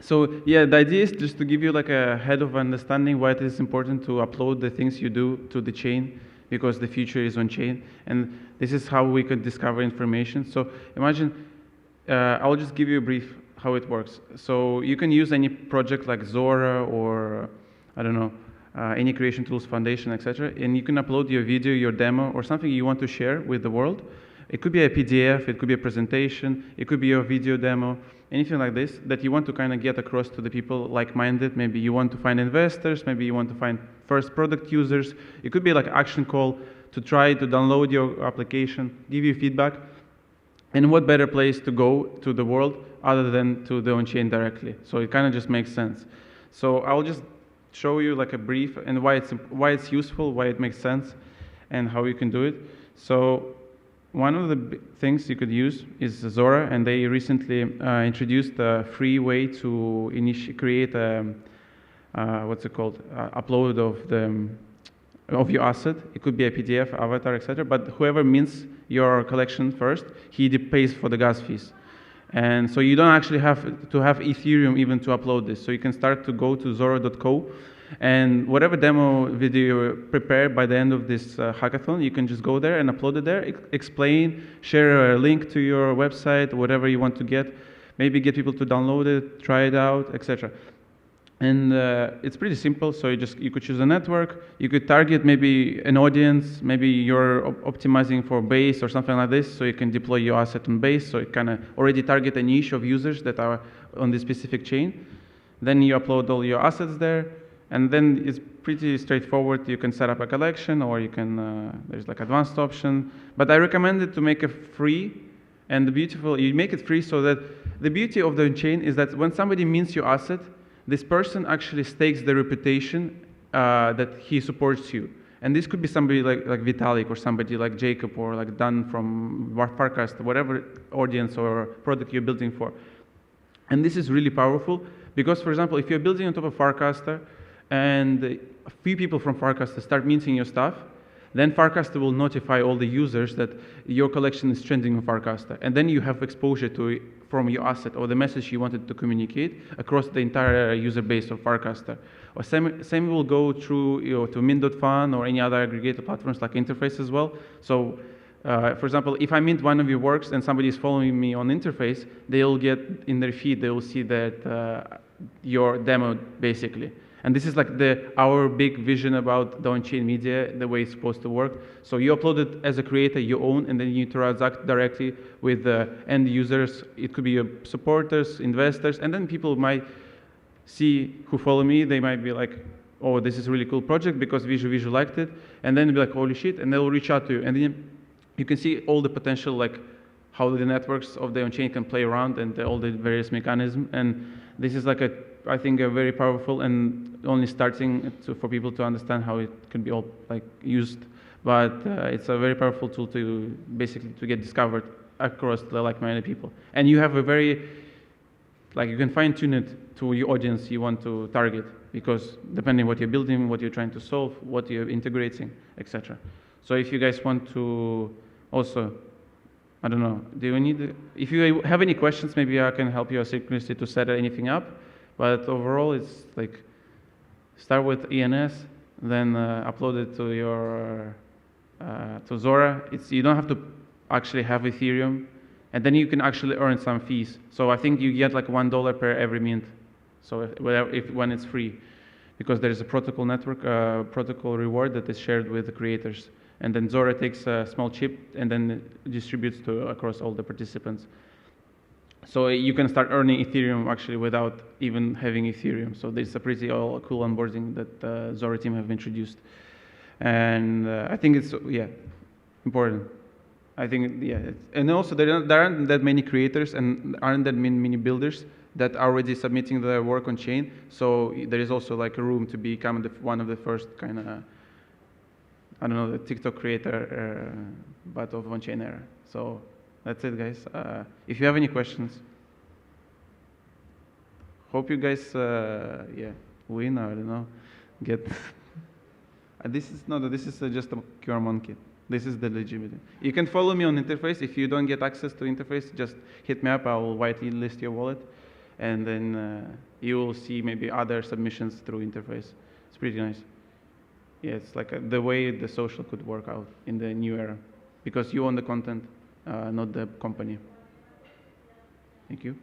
So yeah, the idea is just to give you like a head of understanding why it is important to upload the things you do to the chain, because the future is on chain, and this is how we could discover information. So imagine, I'll just give you a brief how it works. So you can use any project like Zora or I don't know, any creation tools foundation, etc. And you can upload your video, your demo, or something you want to share with the world. It could be a PDF, it could be a presentation, it could be your video demo, anything like this that you want to kind of get across to the people like-minded. Maybe you want to find investors, maybe you want to find first product users. It could be like action call to try to download your application, give you feedback. And what better place to go to the world other than to the on-chain directly? So it kind of just makes sense. So I'll just show you like a brief and why it's useful, why it makes sense, and how you can do it. So one of the things you could use is Zora, and they recently introduced a free way to create a what's it called, upload of your asset. It could be a PDF, avatar, etc. But whoever mints your collection first, he pays for the gas fees. And so you don't actually have to have Ethereum even to upload this. So you can start to go to zora.co, and whatever demo video you prepare by the end of this hackathon, you can just go there and upload it there, explain, share a link to your website, whatever you want to get, maybe get people to download it, try it out, etc. And it's pretty simple. So you could choose a network, you could target maybe an audience, maybe you're optimizing for Base or something like this, so you can deploy your asset on Base, so it kind of already target a niche of users that are on this specific chain. Then you upload all your assets there, and then it's pretty straightforward. You can set up a collection, or you can, there's like advanced option, but I recommend it to make it free. And you make it free so that the beauty of the chain is that when somebody mints your asset, this person actually stakes the reputation that he supports you. And this could be somebody like Vitalik, or somebody like Jacob, or like Dan from Farcast, whatever audience or product you're building for. And this is really powerful because, for example, if you're building on top of Farcaster and a few people from Farcaster start minting your stuff, then Farcaster will notify all the users that your collection is trending on Farcaster. And then you have exposure to it from your asset or the message you wanted to communicate across the entire user base of Farcaster. Or same will go through to mint.fun or any other aggregator platforms like Interface as well. So, for example, if I mint one of your works and somebody is following me on Interface, they'll get in their feed, they will see that your demo basically. And this is like our big vision about the on-chain media, the way it's supposed to work. So you upload it as a creator, you own, and then you transact directly with the end users. It could be your supporters, investors, and then people might see who follow me. They might be like, oh, this is a really cool project because Visual liked it. And then be like, holy shit, and they'll reach out to you. And then you can see all the potential, like how the networks of the on-chain can play around and all the various mechanisms. And this is like I think a very powerful and only starting for people to understand how it can be all like used. But it's a very powerful tool to basically to get discovered across the like-minded people. And you have a very, like you can fine-tune it to your audience you want to target, because depending what you're building, what you're trying to solve, what you're integrating, etc. So if you guys want to also, I don't know, if you have any questions, maybe I can help you asynchronously to set anything up. But overall, it's like start with ENS, then upload it to your to Zora. You don't have to actually have Ethereum, and then you can actually earn some fees. So I think you get like $1 per every mint. So when it's free, because there is a protocol network, protocol reward that is shared with the creators, and then Zora takes a small chip and then distributes across all the participants. So you can start earning Ethereum actually without even having Ethereum. So there's a pretty cool onboarding that Zora team have introduced. And I think it's, important. I think, and also there aren't that many creators and aren't that many builders that are already submitting their work on chain. So there is also like a room to become one of the first kind of, I don't know, the TikTok creator, but of on-chain era. So that's it, guys. If you have any questions, hope you guys, win. I don't know, get. This is just a QR monkey. This is the legitimate. You can follow me on Interface. If you don't get access to Interface, just hit me up. I will whitelist your wallet, and then you will see maybe other submissions through interface. It's pretty nice. Yeah, it's like the way the social could work out in the new era, because you own the content, not the company. Thank you.